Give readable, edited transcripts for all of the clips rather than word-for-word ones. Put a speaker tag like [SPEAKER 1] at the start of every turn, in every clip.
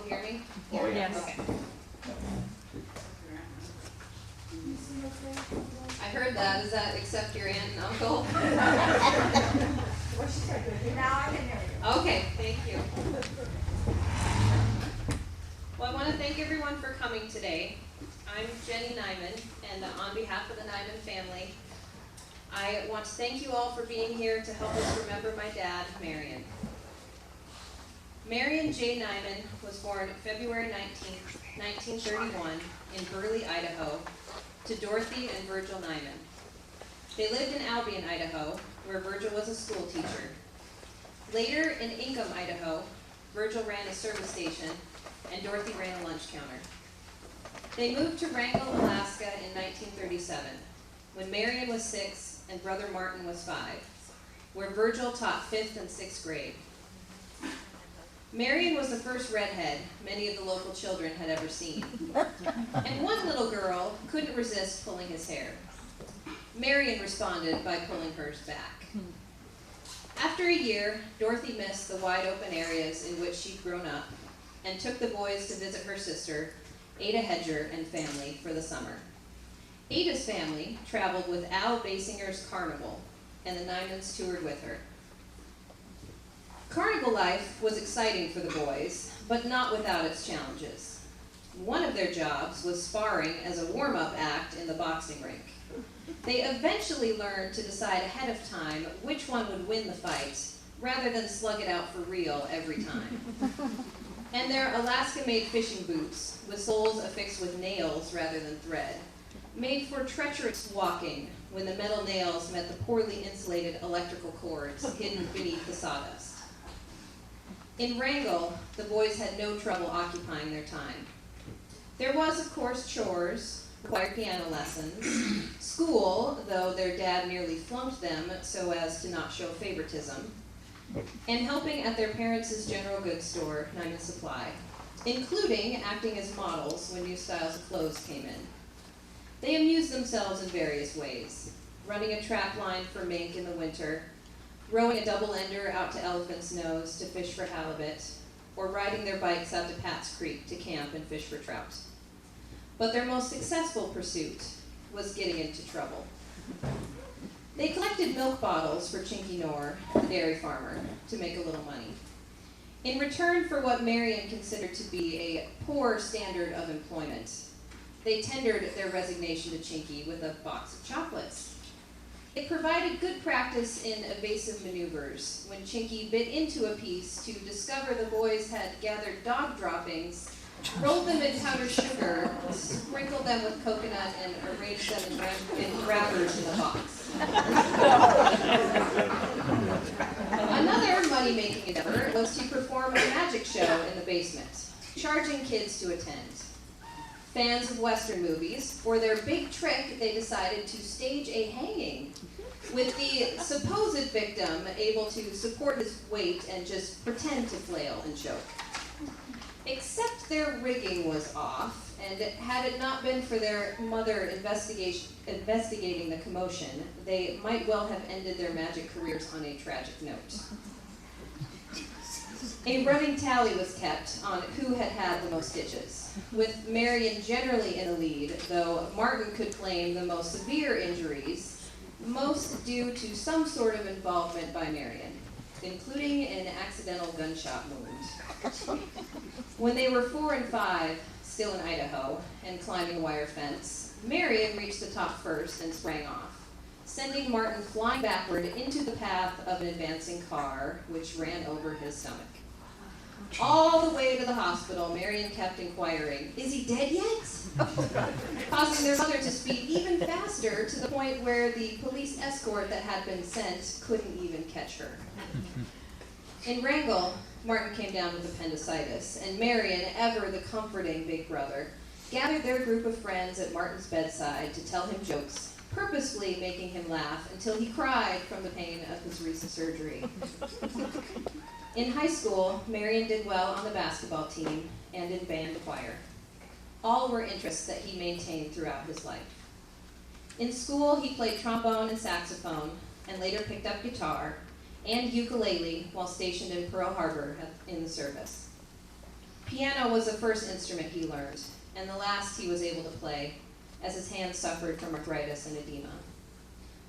[SPEAKER 1] hear me?
[SPEAKER 2] Oh, yes.
[SPEAKER 1] Okay. I heard that. Does that accept your aunt and uncle?
[SPEAKER 3] Now I can hear you.
[SPEAKER 1] Okay, thank you. Well, I want to thank everyone for coming today. I'm Jenny Neyman, and on behalf of the Neyman family, I want to thank you all for being here to help us remember my dad, Marion. Marion J. Neyman was born February 19, 1931 in Burley, Idaho, to Dorothy and Wrangell Neyman. They lived in Albion, Idaho, where Wrangell was a school teacher. Later in Ingham, Idaho, Wrangell ran a service station and Dorothy ran a lunch counter. They moved to Wrangell, Alaska in 1937, when Marion was 6 and brother Martin was 5, where Wrangell taught 5th and 6th grade. Marion was the first redhead many of the local children had ever seen, and one little girl couldn't resist pulling his hair. Marion responded by pulling hers back. After a year, Dorothy missed the wide open areas in which she'd grown up and took the boys to visit her sister, Ada Hedger, and family for the summer. Ada's family traveled with Al Basinger's Carnival, and the Neymans toured with her. Carnival life was exciting for the boys, but not without its challenges. One of their jobs was sparring as a warm-up act in the boxing rink. They eventually learned to decide ahead of time which one would win the fight, rather than slug it out for real every time. And their Alaska-made fishing boots, with soles affixed with nails rather than thread, made for treacherous walking when the metal nails met the poorly insulated electrical cords hidden beneath the sawdust. In Wrangell, the boys had no trouble occupying their time. There was, of course, chores, required piano lessons, school, though their dad nearly flunked them so as to not show favoritism, and helping at their parents' general goods store, Neyman Supply, including acting as models when new styles of clothes came in. They amused themselves in various ways, running a trap line for mink in the winter, rowing a double-ender out to Elephant's Nose to fish for halibut, or riding their bikes out to Pat's Creek to camp and fish for trout. But their most successful pursuit was getting into trouble. They collected milk bottles for Chinky Nor, the dairy farmer, to make a little money. In return for what Marion considered to be a poor standard of employment, they tendered their resignation to Chinky with a box of chocolates. It provided good practice in evasive maneuvers when Chinky bit into a piece to discover the boys had gathered dog droppings, rolled them in powdered sugar, sprinkled them with coconut, and arranged them in wrappers in the box. Another money-making endeavor was to perform a magic show in the basement, charging kids to attend. Fans of Western movies, for their big trick, they decided to stage a hanging, with the supposed victim able to support his weight and just pretend to flail and choke. Except their rigging was off, and had it not been for their mother investigating the commotion, they might well have ended their magic careers on a tragic note. A running tally was kept on who had had the most stitches, with Marion generally in the lead, though Martin could claim the most severe injuries, most due to some sort of involvement by Marion, including an accidental gunshot wound. When they were 4 and 5, still in Idaho, and climbing a wire fence, Marion reached the top first and sprang off, sending Martin flying backward into the path of an advancing car, which ran over his stomach. All the way to the hospital, Marion kept inquiring, "Is he dead yet?" causing their mother to speed even faster to the point where the police escort that had been sent couldn't even catch her. In Wrangell, Martin came down with appendicitis, and Marion, ever the comforting big brother, gathered their group of friends at Martin's bedside to tell him jokes, purposefully making him laugh until he cried from the pain of his recent surgery. In high school, Marion did well on the basketball team and in band choir. All were interests that he maintained throughout his life. In school, he played trombone and saxophone, and later picked up guitar and ukulele while stationed in Pearl Harbor in the service. Piano was the first instrument he learned, and the last he was able to play, as his hands suffered from arthritis and edema.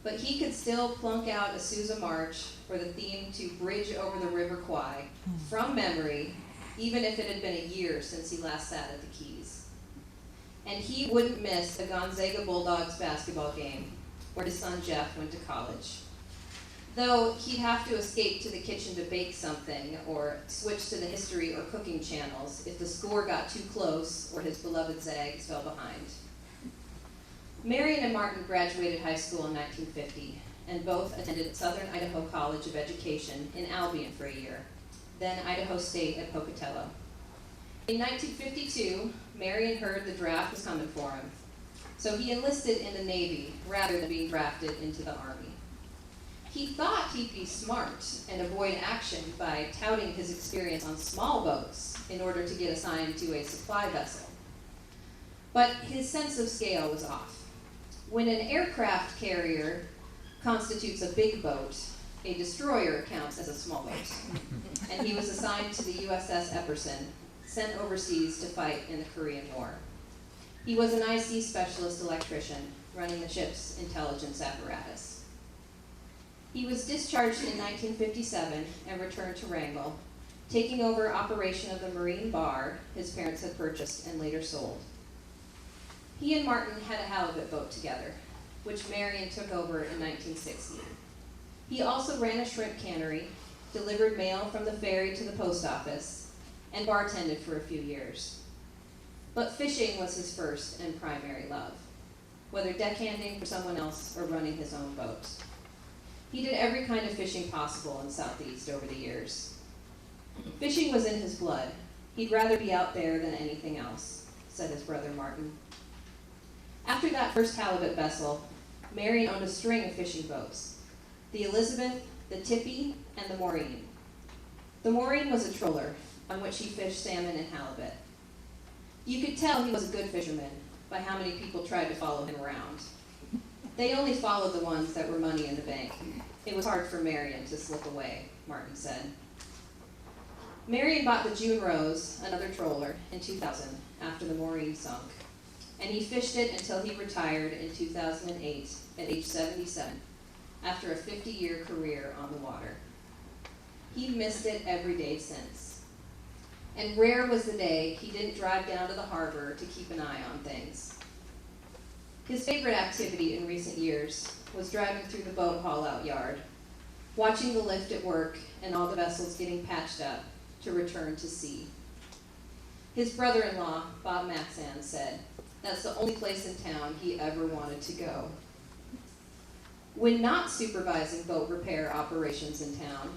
[SPEAKER 1] But he could still plunk out a Sousa march or the theme to Bridge Over the River Kwai from memory, even if it had been a year since he last sat at the keys. And he wouldn't miss a Gonzaga Bulldogs basketball game where his son Jeff went to college. Though he'd have to escape to the kitchen to bake something or switch to the history or cooking channels if the score got too close or his beloved Zags fell behind. Marion and Martin graduated high school in 1950 and both attended Southern Idaho College of Education in Albion for a year, then Idaho State at Pocatello. In 1952, Marion heard the draft was coming for him, so he enlisted in the Navy rather than being drafted into the Army. He thought he'd be smart and avoid action by touting his experience on small boats in order to get assigned to a supply vessel. But his sense of scale was off. When an aircraft carrier constitutes a big boat, a destroyer counts as a small boat. And he was assigned to the USS Epperson, sent overseas to fight in the Korean War. He was an IC specialist electrician running the ship's intelligence apparatus. He was discharged in 1957 and returned to Wrangell, taking over operation of the marine bar his parents had purchased and later sold. He and Martin had a halibut boat together, which Marion took over in 1960. He also ran a shrimp cannery, delivered mail from the ferry to the post office, and bartended for a few years. But fishing was his first and primary love, whether deckhanding for someone else or running his own boat. He did every kind of fishing possible in Southeast over the years. Fishing was in his blood. He'd rather be out there than anything else, said his brother Martin. After that first halibut vessel, Marion owned a string of fishing boats, the Elizabeth, the Tippy, and the Maureen. The Maureen was a troller on which he fished salmon and halibut. You could tell he was a good fisherman by how many people tried to follow him around. They only followed the ones that were money in the bank. It was hard for Marion to slip away, Martin said. Marion bought the June Rose, another troller, in 2000 after the Maureen sunk, and he fished it until he retired in 2008 at age 77 after a 50-year career on the water. He missed it every day since. And rare was the day he didn't drive down to the harbor to keep an eye on things. His favorite activity in recent years was driving through the boat haul-out yard, watching the lift at work and all the vessels getting patched up to return to sea. His brother-in-law, Bob Maxan, said that's the only place in town he ever wanted to go. When not supervising boat repair operations in town,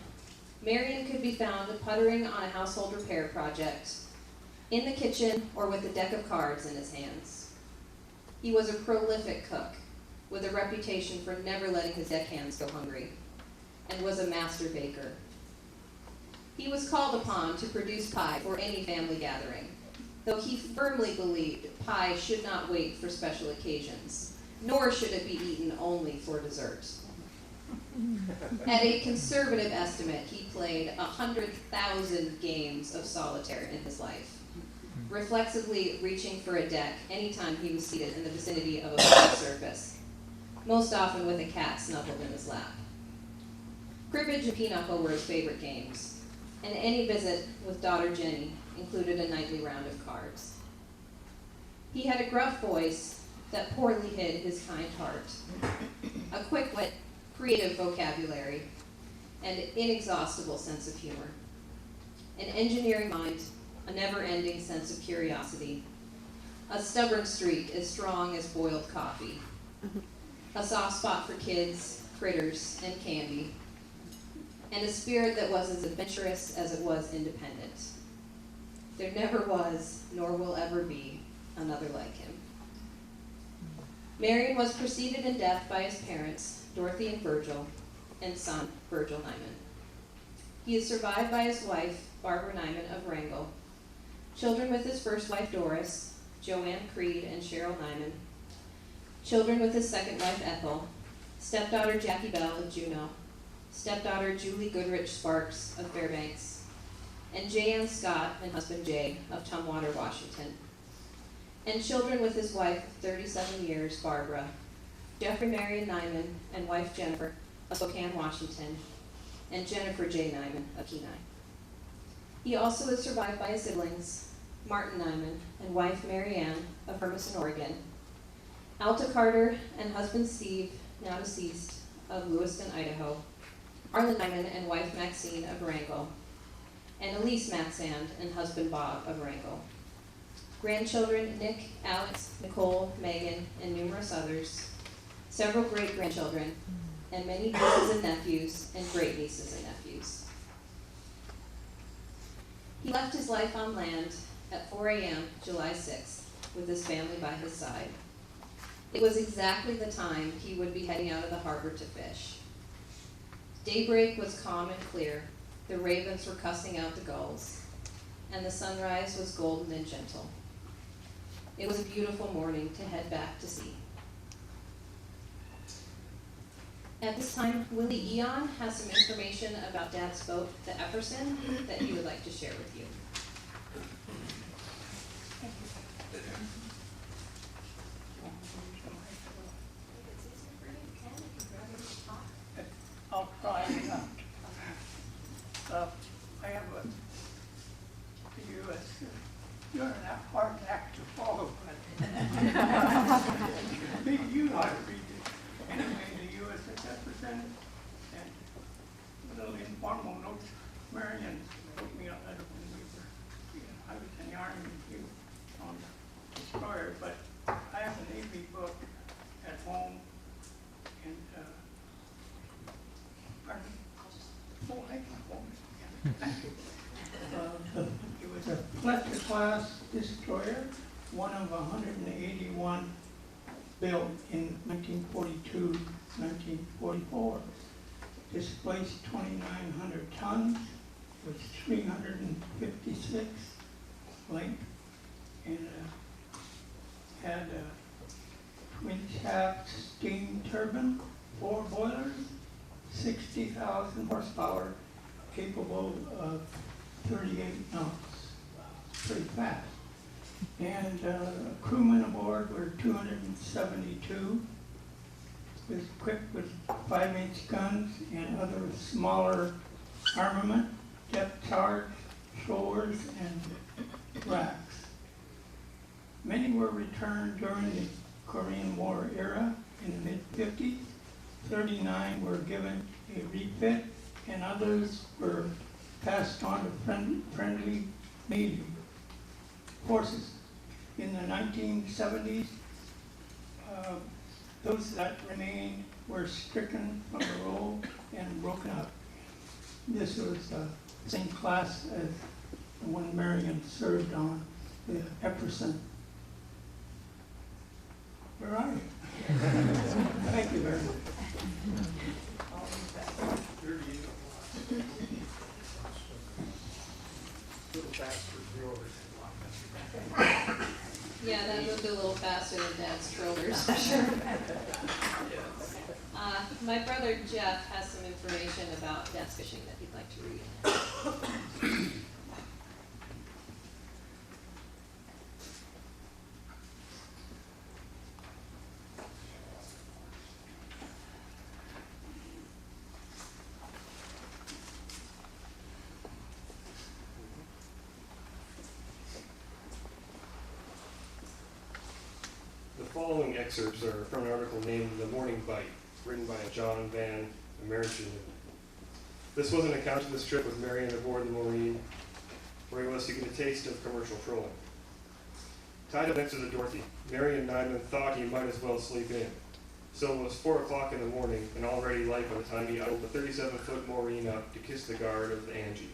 [SPEAKER 1] Marion could be found puttering on a household repair project, in the kitchen, or with a deck of cards in his hands. He was a prolific cook, with a reputation for never letting his deckhands go hungry, and was a master baker. He was called upon to produce pie for any family gathering, though he firmly believed pie should not wait for special occasions, nor should it be eaten only for dessert. At a conservative estimate, he played 100,000 games of solitaire in his life, reflexively reaching for a deck anytime he was seated in the vicinity of a flat surface, most often with a cat snuggled in his lap. Cribbage and pinochle were his favorite games, and any visit with daughter Jenny included a nightly round of cards. He had a gruff voice that poorly hid his kind heart, a quick wit, creative vocabulary, and an inexhaustible sense of humor, an engineering mind, a never-ending sense of curiosity, a stubborn streak as strong as boiled coffee, a soft spot for kids, critters, and candy, and a spirit that was as adventurous as it was independent. There never was, nor will ever be, another like him. Marion was preceded in death by his parents, Dorothy and Virgil, and son, Virgil Neyman. He is survived by his wife, Barbara Neyman of Wrangell, children with his first wife, Doris, Joanne Creed, and Cheryl Neyman, children with his second wife, Ethel, stepdaughter Jackie Bell of Juneau, stepdaughter Julie Goodrich Sparks of Fairbanks, and J.N. Scott and husband Jay of Tumwater, Washington, and children with his wife of 37 years, Barbara, Jeffrey Marion Neyman and wife Jennifer of Spokane, Washington, and Jennifer J. Neyman of Kenai. He also is survived by his siblings, Martin Neyman and wife Marion of Hermiston, Oregon, Alta Carter and husband Steve, now deceased, of Lewiston, Idaho, Arlen Neyman and wife Maxine of Wrangell, and Elise Matsand and husband Bob of Wrangell. Grandchildren Nick, Alex, Nicole, Megan, and numerous others, several great-grandchildren, and many nieces and nephews and great-nieces and nephews. He left his life on land at 4 a.m. July 6th with his family by his side. It was exactly the time he would be heading out of the harbor to fish. Daybreak was calm and clear, the ravens were cussing out the gulls, and the sunrise was golden and gentle. It was a beautiful morning to head back to sea. At this time, Willie Eon has some information about Dad's boat, the Epperson, that he would like to share with you.
[SPEAKER 2] I'll try it out. I have a U.S. You're an hard act to follow, but you ought to read it. Anyway, the USS Epperson, and little informal notes. Marion wrote me a letter when I was in the Army on the destroyer, but I have a Navy book at home, and pardon me? Oh, I can hold it again. Thank you. It was a Fletcher-class destroyer, one of 181 built in 1942, 1944. Displaced 2,900 tons, was 356 length, and had a twin shaft steam turbine, 4 boilers, 60,000 horsepower, capable of 38 knots, pretty fast. And crewmen aboard were 272, was equipped with 5-inch guns and other smaller armament, depth charge, throwers, and racks. Many were returned during the Korean War era in the mid-50s. 39 were given a refit, and others were passed on to friendly Navy forces. In the 1970s, those that remained were stricken from the roll and broken up. This was the same class as the one Marion served on, the Epperson. Where are you? Thank you very much.
[SPEAKER 1] Yeah, that moved a little faster than Dad's trollers, for sure. My brother Jeff has some information about Dad's fishing that he'd like to read.
[SPEAKER 4] The following excerpts are from an article named The Morning Bite, written by John Van American. This was an account of this trip with Marion aboard the Maureen, where he was to get a taste of commercial trolling. Tied up next to the Dorothy, Marion Neyman thought he might as well sleep in. So it was 4 o'clock in the morning and already light by the time he idled the 37-foot Maureen up to kiss the guard of the Angie.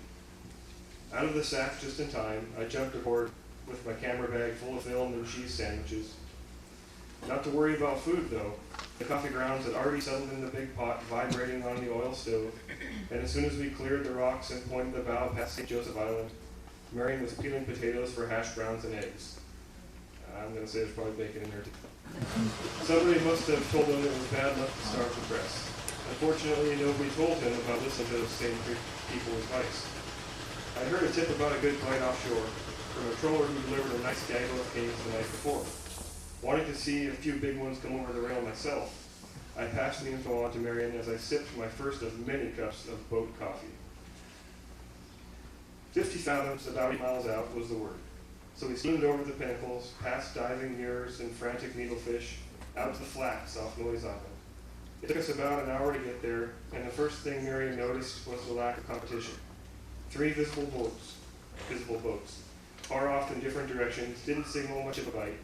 [SPEAKER 4] Out of the sack just in time, I jumped aboard with my camera bag full of film and cheese sandwiches. Not to worry about food, though. The coffee grounds had already settled in the big pot, vibrating on the oil stove, and as soon as we cleared the rocks and pointed the bow past St. Joseph Island, Marion was peeling potatoes for hash browns and eggs. I'm going to say there's probably bacon in there, too. Somebody must have told him it was bad enough to starve the press. Unfortunately, nobody told him about listening to those same people's advice. I heard a tip about a good bite offshore from a trawler who delivered a nice gaggle of kings the night before. Wanting to see a few big ones come over the rail myself, I passed the info on to Marion as I sipped my first of many cups of boat coffee. 50 fathoms, about 8 miles out, was the word. So we steamed over the pinnacles, past diving mirrors and frantic needlefish, out to the flats off Noyes Island. It took us about an hour to get there, and the first thing Marion noticed was the lack of competition. 3 visible boats, far off in different directions, didn't signal much of a bite,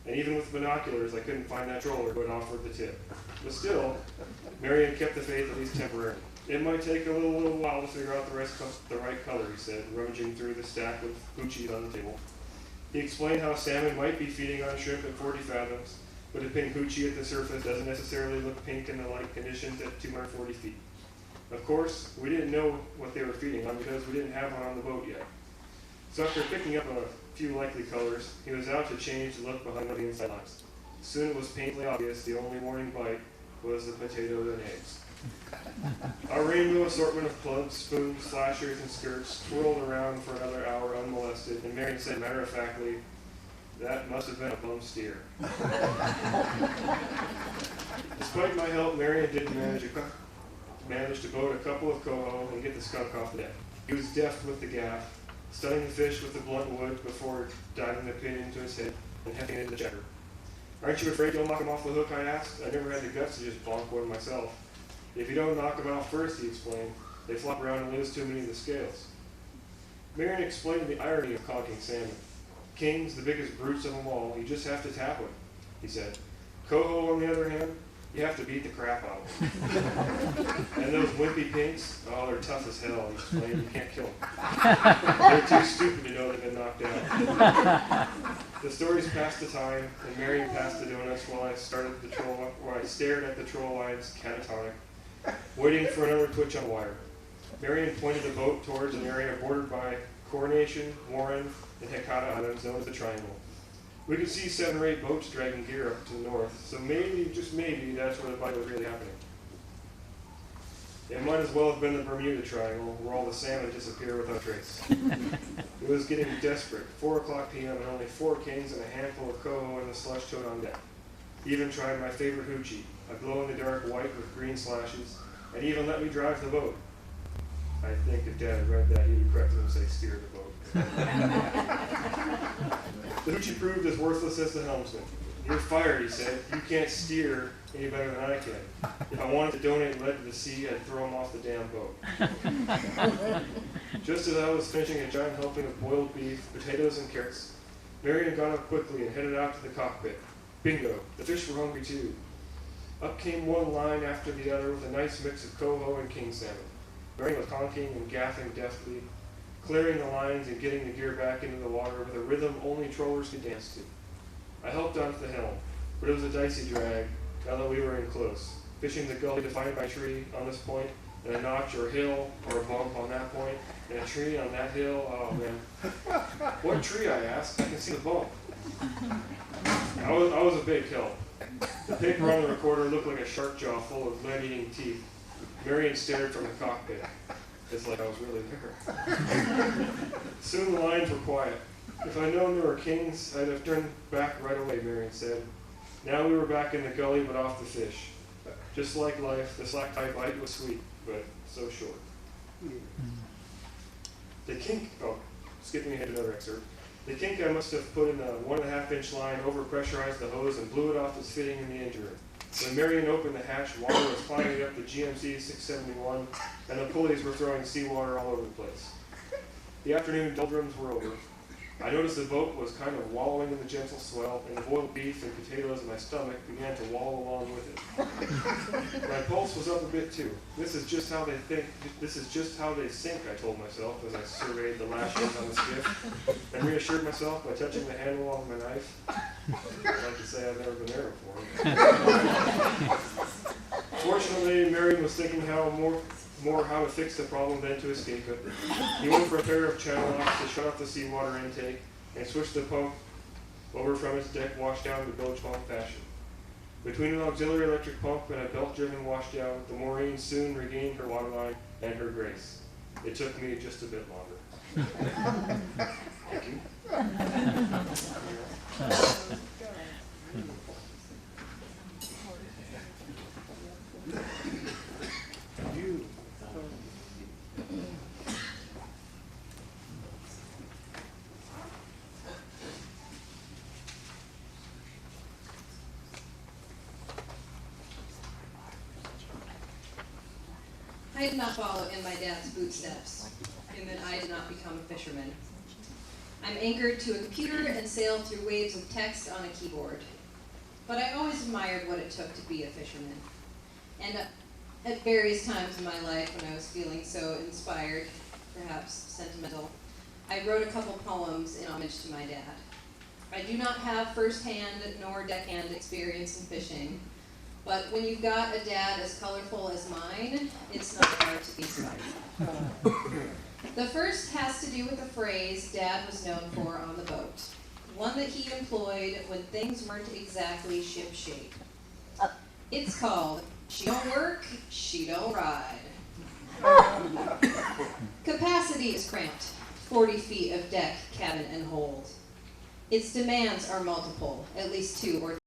[SPEAKER 4] and even with binoculars I couldn't find that trawler who had offered the tip. But still, Marion kept the faith at least temporarily. It might take a little while to figure out the right color, he said, rummaging through the stack of hoochies on the table. He explained how salmon might be feeding on shrimp at 40 fathoms, but a pink hoochie at the surface doesn't necessarily look pink in the light conditions at 240 feet. Of course, we didn't know what they were feeding on because we didn't have one on the boat yet. So after picking up a few likely colors, he was out to change the look behind the inside lines. Soon it was painfully obvious the only morning bite was the potatoes and eggs. Our rainbow assortment of plugs, spoons, slashers, and skirts twirled around for another hour unmolested, and Marion said matter-of-factly, "That must have been a bum steer." Despite my help, Marion did manage to boat a couple of coho and get the skunk off the deck. He was deft with the gaff, stunning the fish with the blunt wood before diving the pin into his head and hefting it into the checker. "Aren't you afraid you'll knock him off the hook?" I asked. I never had the guts to just bonk one myself. "If you don't knock them out first," he explained, "they flop around and lose too many of the scales." Marion explained the irony of conking salmon. "King's the biggest brutes of them all. You just have to tap them," he said. "Coho, on the other hand, you have to beat the crap out of them. And those wimpy pinks, oh, they're tough as hell," he explained. "You can't kill them. They're too stupid to know they've been knocked out." The stories passed the time, and Marion passed the donuts while I stared at the troll lines catatonic, waiting for another twitch on wire. Marion pointed the boat towards an area bordered by Coronation, Warren, and Hecata Islands known as the Triangle. We could see 7 or 8 boats dragging gear up to the north, so maybe, just maybe, that's where the bite was really happening. It might as well have been the Bermuda Triangle, where all the salmon disappear without trace. It was getting desperate. 4 o'clock p.m. and only 4 kings and a handful of coho in the slush toad on deck. Even tried my favorite hoochie, a glow-in-the-dark white with green slashes, and even let me drive the boat. I think if Dad had read that, he would correct him and say steer the boat. The hoochie proved as worthless as the helmsman. "You're fired," he said. "You can't steer any better than I can. If I wanted to donate lead to the sea, I'd throw him off the damn boat." Just as I was finishing a giant helping of boiled beef, potatoes, and carrots, Marion got up quickly and headed out to the cockpit. Bingo! The fish were hungry too. Up came one line after the other with a nice mix of coho and king salmon. Marion was conking and gaffing deftly, clearing the lines and getting the gear back into the water with a rhythm only trollers could dance to. I helped onto the helm, but it was a dicey drag now that we were in close, fishing the gully defined by tree on this point, and a notch or hill or a bump on that point, and a tree on that hill. Oh man. "What tree?" I asked. "I can see the bump." I was a big help. The paper on the recorder looked like a shark jaw full of lead-eating teeth. Marion stared from the cockpit. It's like I was really there. Soon the lines were quiet. "If I'd known there were kings, I'd have turned back right away," Marion said. Now we were back in the gully but off the fish. Just like life, the slack tie bite was sweet, but so short. The kink, skipping ahead to another excerpt. The kink I must have put in a 1.5-inch line, overpressurized the hose, and blew it off its fitting in the engine room. When Marion opened the hatch, water was climbing up the GMC 671, and the pulleys were throwing seawater all over the place. The afternoon doldrums were over. I noticed the boat was kind of wallowing in the gentle swell, and the boiled beef and potatoes in my stomach began to wallow along with it. My pulse was up a bit too. This is just how they sink, I told myself as I surveyed the lashes on the skiff, and reassured myself by touching the handle of my knife. I'd like to say I've never been there before. Fortunately, Marion was thinking more how to fix the problem than to escape it. He went for a pair of channel locks to shut off the seawater intake and switched the pump over from its deck washdown to bilge pump fashion. Between an auxiliary electric pump and a belt-driven washdown, the Maureen soon regained her waterline and her grace. It took me just a bit longer. Thank you. You.
[SPEAKER 1] I did not follow in my dad's footsteps, in that I did not become a fisherman. I'm anchored to a computer and sail through waves of text on a keyboard. But I always admired what it took to be a fisherman. And at various times in my life when I was feeling so inspired, perhaps sentimental, I wrote a couple poems in homage to my dad. I do not have first-hand nor deckhand experience in fishing, but when you've got a dad as colorful as mine, it's not hard to be inspired. The first has to do with a phrase Dad was known for on the boat, one that he employed when things weren't exactly ship-shape. It's called, "She don't work, she don't ride." Capacity is cramped, 40 feet of deck, cabin, and hold. Its demands are multiple, at least 2 or